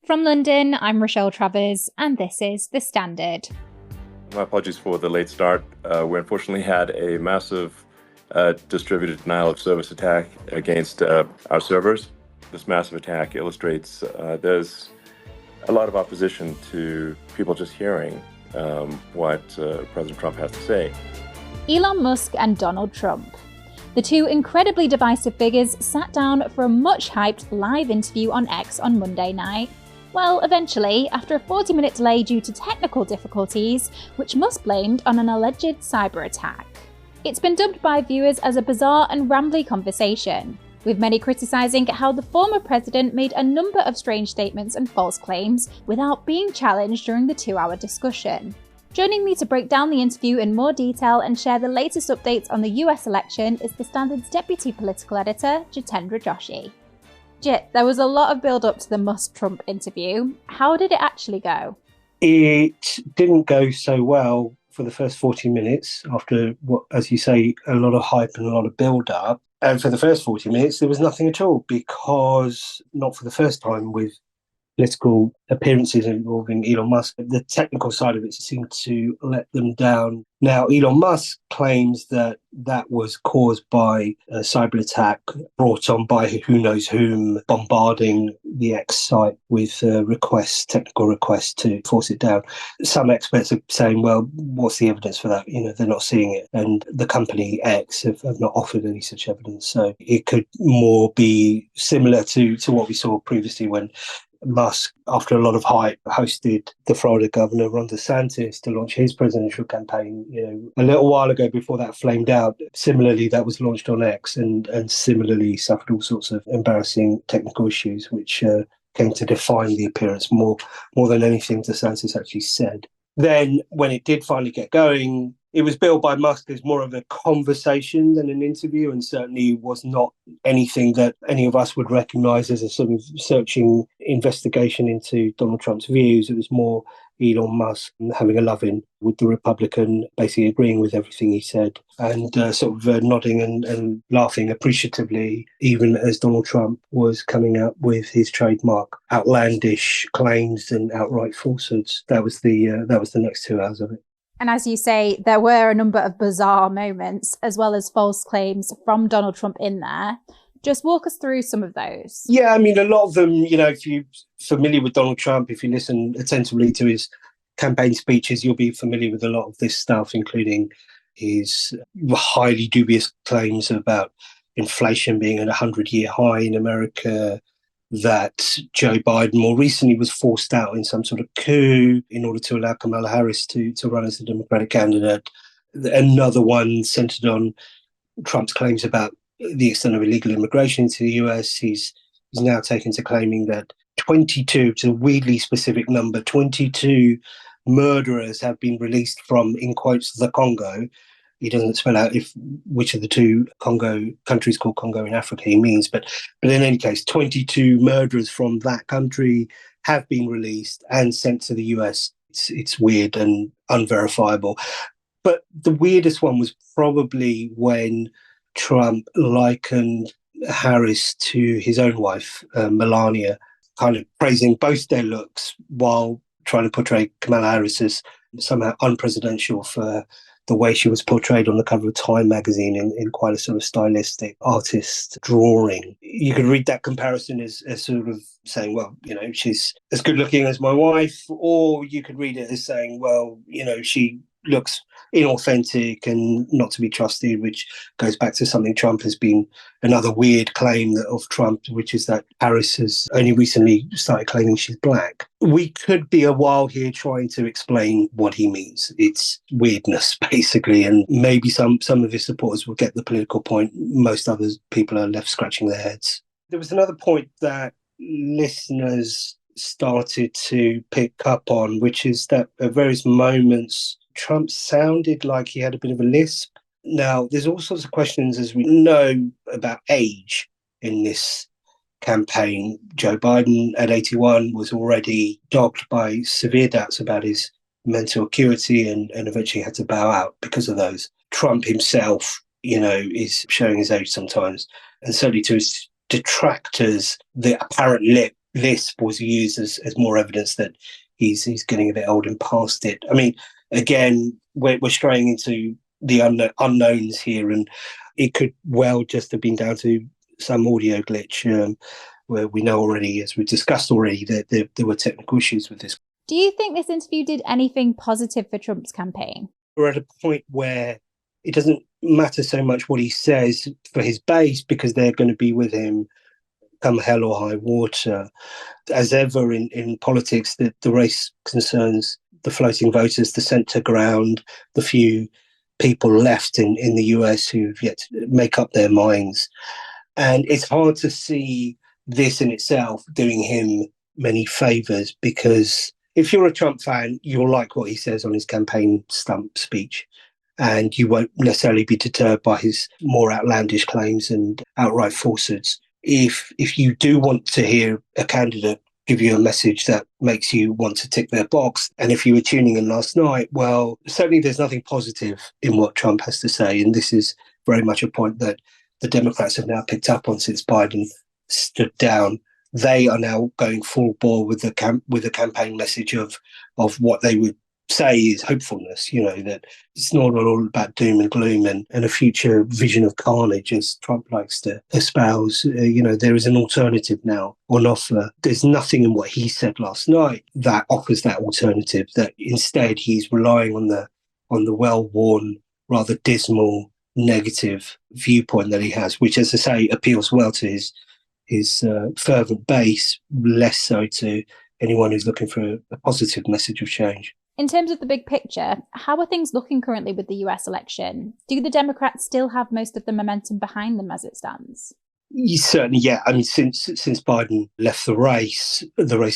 From London, I'm Rochelle Travers, and this is The Standard. My apologies for the late start. We unfortunately had a massive distributed denial of service attack against our servers. This massive attack illustrates there's a lot of opposition to people just hearing what President Trump has to say. Elon Musk and Donald Trump. The two incredibly divisive figures sat down for a much-hyped live interview on X on Monday night. Well, eventually, after a 40-minute delay due to technical difficulties, which Musk blamed on an alleged cyber attack. It's been dubbed by viewers as a bizarre and rambly conversation, with many criticising how the former president made a number of strange statements and false claims without being challenged during the 2-hour discussion. Joining me to break down the interview in more detail and share the latest updates on the US election is The Standard's deputy political editor, Jitendra Joshi. Jit, there was a lot of build-up to the Musk-Trump interview. How did it actually go? It didn't go so well for the first 40 minutes after what, as you say, a lot of hype and a lot of build-up. And for the first 40 minutes, there was nothing at all because, not for the first time with political appearances involving Elon Musk, the technical side of it seemed to let them down. Now, Elon Musk claims that that was caused by a cyber attack brought on by who knows whom, bombarding the X site with technical requests to force it down. Some experts are saying, well, what's the evidence for that? They're not seeing it. And the company X have not offered any such evidence. So it could more be similar to what we saw previously when Musk, after a lot of hype, hosted the Florida governor, Ron DeSantis, to launch his presidential campaign, a little while ago before that flamed out. Similarly, that was launched on X and similarly suffered all sorts of embarrassing technical issues, which came to define the appearance more than anything DeSantis actually said. Then, when it did finally get going, it was billed by Musk as more of a conversation than an interview, and certainly was not anything that any of us would recognise as a sort of searching investigation into Donald Trump's views. It was more Elon Musk having a love-in with the Republican, basically agreeing with everything he said, and sort of nodding and laughing appreciatively, even as Donald Trump was coming out with his trademark outlandish claims and outright falsehoods. That was the next 2 hours of it. And as you say, there were a number of bizarre moments, as well as false claims from Donald Trump in there. Just walk us through some of those. Yeah, I mean, a lot of them, if you're familiar with Donald Trump, if you listen attentively to his campaign speeches, you'll be familiar with a lot of this stuff, including his highly dubious claims about inflation being at a 100-year high in America, that Joe Biden more recently was forced out in some sort of coup in order to allow Kamala Harris to run as the Democratic candidate. Another one centered on Trump's claims about the extent of illegal immigration into the US. He's now taken to claiming that 22, it's a weirdly specific number, 22 murderers have been released from, in quotes, the Congo. He doesn't spell out which of the two countries called Congo in Africa he means, but in any case, 22 murderers from that country have been released and sent to the US. It's weird and unverifiable. But the weirdest one was probably when Trump likened Harris to his own wife, Melania, kind of praising both their looks while trying to portray Kamala Harris as somehow unpresidential for the way she was portrayed on the cover of Time magazine in quite a sort of stylistic artist drawing. You could read that comparison as sort of saying, well, she's as good looking as my wife, or you could read it as saying, well, she looks inauthentic and not to be trusted, which goes back to something Trump has been, another weird claim of Trump, which is that Harris has only recently started claiming she's black. We could be a while here trying to explain what he means. It's weirdness, basically, and maybe some of his supporters will get the political point. Most other people are left scratching their heads. There was another point that listeners started to pick up on, which is that at various moments, Trump sounded like he had a bit of a lisp. Now, there's all sorts of questions, as we know, about age in this campaign. Joe Biden at 81 was already dogged by severe doubts about his mental acuity and eventually had to bow out because of those. Trump himself, is showing his age sometimes. And certainly to his detractors, the apparent lip lisp was used as more evidence that he's getting a bit old and past it. I mean, again, we're straying into the unknowns here, and it could well just have been down to some audio glitch, where we know already, as we discussed already, that there were technical issues with this. Do you think this interview did anything positive for Trump's campaign? We're at a point where it doesn't matter so much what he says for his base, because they're going to be with him come hell or high water. As ever in politics, the race concerns the floating voters, the centre ground, the few people left in the US who've yet to make up their minds. And it's hard to see this in itself doing him many favours, because if you're a Trump fan, you'll like what he says on his campaign stump speech, and you won't necessarily be deterred by his more outlandish claims and outright falsehoods. If you do want to hear a candidate give you a message that makes you want to tick their box, and if you were tuning in last night, well, certainly there's nothing positive in what Trump has to say, and this is very much a point that the Democrats have now picked up on since Biden stood down. They are now going full bore with the campaign message of what they would say is hopefulness, that it's not all about doom and gloom and a future vision of carnage, as Trump likes to espouse. There is an alternative now on offer. There's nothing in what he said last night that offers that alternative, that instead he's relying on the well-worn, rather dismal, negative viewpoint that he has, which, as I say, appeals well to his fervent base, less so to anyone who's looking for a positive message of change. In terms of the big picture, how are things looking currently with the US election? Do the Democrats still have most of the momentum behind them as it stands? Certainly, yeah. I mean, since Biden left the race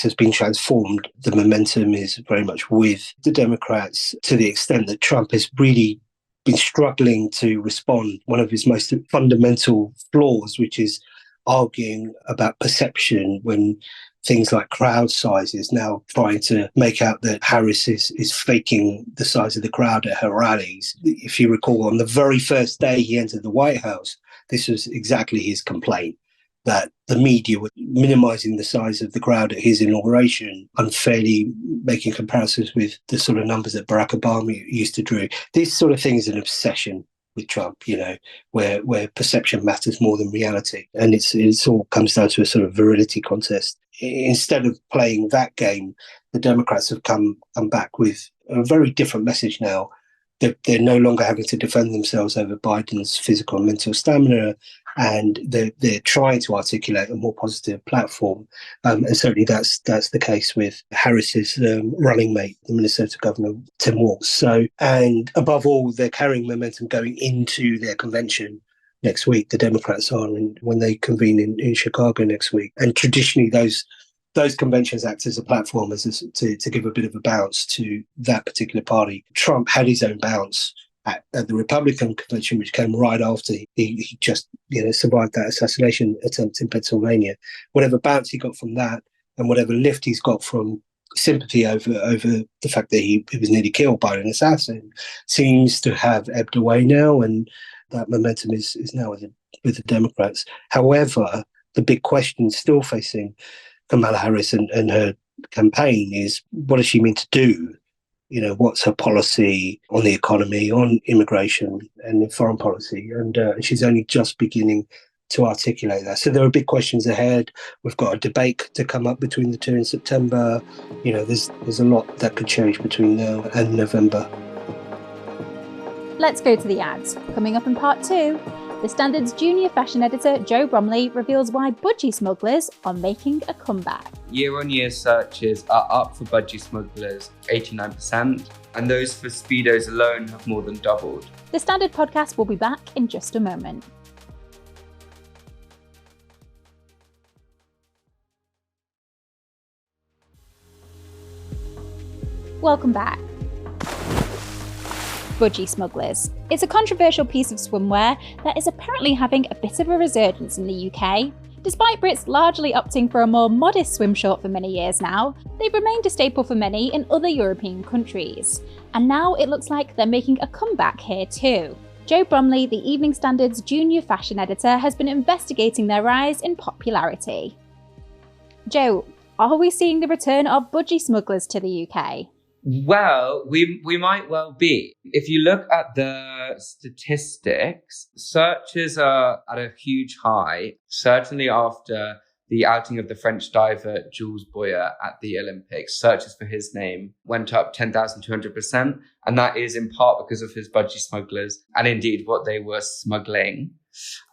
has been transformed. The momentum is very much with the Democrats, to the extent that Trump has really been struggling to respond. One of his most fundamental flaws, which is arguing about perception, when things like crowd sizes, now trying to make out that Harris is faking the size of the crowd at her rallies. If you recall, on the very first day he entered the White House, this was exactly his complaint, that the media were minimizing the size of the crowd at his inauguration, unfairly making comparisons with the sort of numbers that Barack Obama used to draw. This sort of thing is an obsession with Trump, where perception matters more than reality. And it's all comes down to a sort of virility contest. Instead of playing that game, the Democrats have come back with a very different message now. They're no longer having to defend themselves over Biden's physical and mental stamina, and they're trying to articulate a more positive platform. And certainly that's the case with Harris's running mate, the Minnesota Governor, Tim Walz. So, and above all, they're carrying momentum going into their convention next week. The Democrats are, when they convene in Chicago next week. And traditionally, those conventions act as a platform to give a bit of a bounce to that particular party. Trump had his own bounce at the Republican convention, which came right after he just survived that assassination attempt in Pennsylvania. Whatever bounce he got from that, and whatever lift he's got from sympathy over the fact that he was nearly killed by an assassin, seems to have ebbed away now, and that momentum is now with the Democrats. However, the big question still facing Kamala Harris and her campaign is, what does she mean to do? What's her policy on the economy, on immigration, and in foreign policy? And she's only just beginning to articulate that. So there are big questions ahead. We've got a debate to come up between the two in September. There's a lot that could change between now and November. Let's go to the ads. Coming up in part 2, The Standard's junior fashion editor Joe Bromley reveals why Budgie Smugglers are making a comeback. Year-on-year searches are up for Budgie Smugglers 89%, and those for Speedos alone have more than doubled. The Standard podcast will be back in just a moment. Welcome back. Budgie Smugglers. It's a controversial piece of swimwear that is apparently having a bit of a resurgence in the UK. Despite Brits largely opting for a more modest swim short for many years now, they've remained a staple for many in other European countries. And now it looks like they're making a comeback here too. Joe Bromley, the Evening Standard's junior fashion editor, has been investigating their rise in popularity. Joe, are we seeing the return of budgie smugglers to the UK? Well, we might well be. If you look at the statistics, searches are at a huge high, certainly after the outing of the French diver Jules Boyer at the Olympics. Searches for his name went up 10,200%, and that is in part because of his budgie smugglers and indeed what they were smuggling.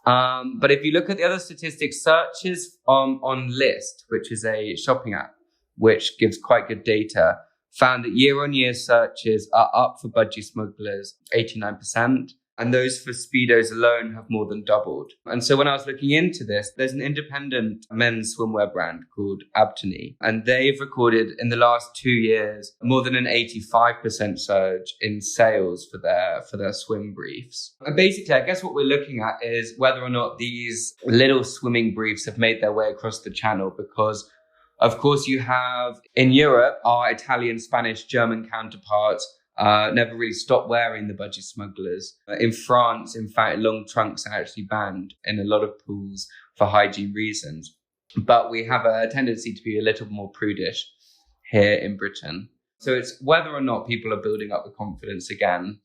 But if you look at the other statistics, searches on List, which is a shopping app which gives quite good data, found that year-on-year searches are up for budgie smugglers 89%, and those for Speedos alone have more than doubled. And so when I was looking into this, there's an independent men's swimwear brand called Abtony, and they've recorded in the last 2 years more than an 85% surge in sales for their swim briefs. And basically, I guess what we're looking at is whether or not these little swimming briefs have made their way across the channel, because of course, you have in Europe, our Italian, Spanish, German counterparts never really stopped wearing the budgie smugglers. In France, in fact, long trunks are actually banned in a lot of pools for hygiene reasons. But we have a tendency to be a little more prudish here in Britain. So it's whether or not people are building up the confidence again.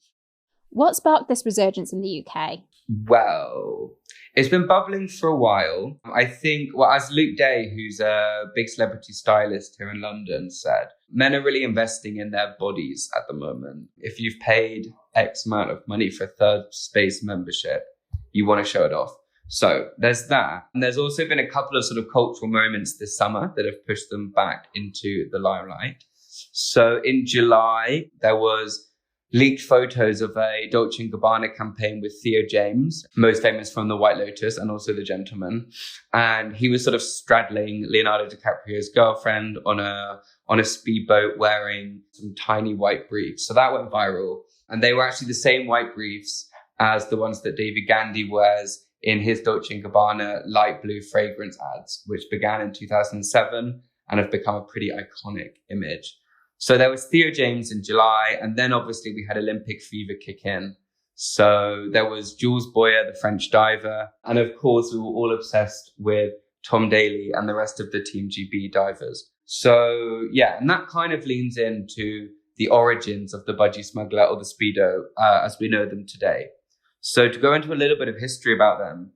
What sparked this resurgence in the UK? Well, it's been bubbling for a while. I think, as Luke Day, who's a big celebrity stylist here in London, said, men are really investing in their bodies at the moment. If you've paid X amount of money for a third space membership, you want to show it off. So there's that. And there's also been a couple of sort of cultural moments this summer that have pushed them back into the limelight. So in July, there was leaked photos of a Dolce & Gabbana campaign with Theo James, most famous from The White Lotus and also The Gentleman. And he was sort of straddling Leonardo DiCaprio's girlfriend on a speedboat wearing some tiny white briefs. So that went viral. And they were actually the same white briefs as the ones that David Gandhi wears in his Dolce & Gabbana light blue fragrance ads, which began in 2007 and have become a pretty iconic image. So there was Theo James in July, and then obviously we had Olympic fever kick in. So there was Jules Boyer, the French diver, and of course we were all obsessed with Tom Daley and the rest of the Team GB divers. So yeah, and that kind of leans into the origins of the budgie smuggler or the Speedo as we know them today. So to go into a little bit of history about them,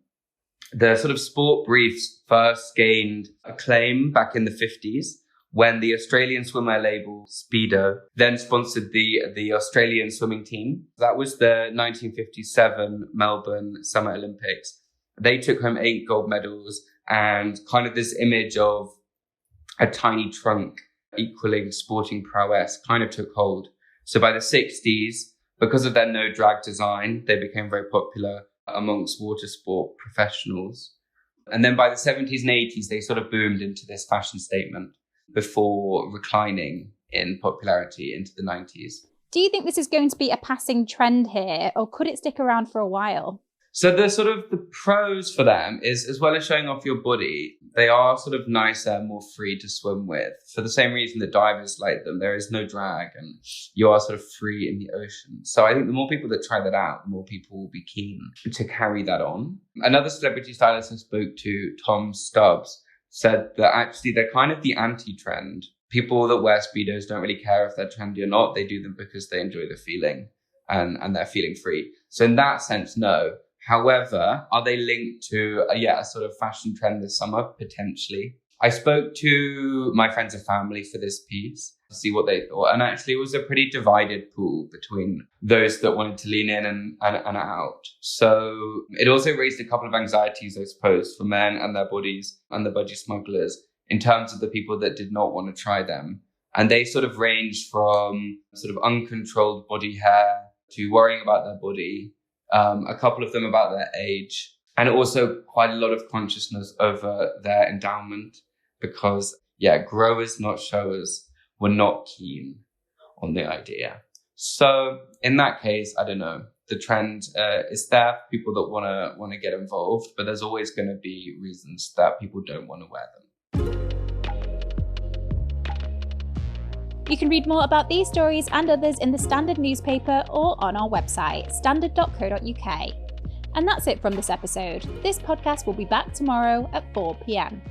the sort of sport briefs first gained acclaim back in the 50s. When the Australian swimwear label Speedo then sponsored the Australian swimming team. That was the 1957 Melbourne Summer Olympics. They took home 8 gold medals, and kind of this image of a tiny trunk equaling sporting prowess kind of took hold. So by the 60s, because of their no drag design, they became very popular amongst water sport professionals. And then by the 70s and 80s, they sort of boomed into this fashion statement before reclining in popularity into the 90s. Do you think this is going to be a passing trend here, or could it stick around for a while? So the pros for them is, as well as showing off your body, they are sort of nicer, more free to swim with. For the same reason that divers like them, there is no drag and you are sort of free in the ocean. So I think the more people that try that out, the more people will be keen to carry that on. Another celebrity stylist I spoke to, Tom Stubbs, said that actually they're kind of the anti-trend. People that wear Speedos don't really care if they're trendy or not. They do them because they enjoy the feeling and they're feeling free. So in that sense, no. However, are they linked to a sort of fashion trend this summer? Potentially. I spoke to my friends and family for this piece to see what they thought. And actually it was a pretty divided pool between those that wanted to lean in and out. So it also raised a couple of anxieties, I suppose, for men and their bodies and the budgie smugglers in terms of the people that did not want to try them. And they sort of ranged from sort of uncontrolled body hair to worrying about their body, a couple of them about their age, and also quite a lot of consciousness over their endowment because, growers, not showers, were not keen on the idea. So in that case, I don't know. The trend is there for people that want to get involved, but there's always going to be reasons that people don't want to wear them. You can read more about these stories and others in the Standard newspaper or on our website, standard.co.uk. And that's it from this episode. This podcast will be back tomorrow at 4 p.m.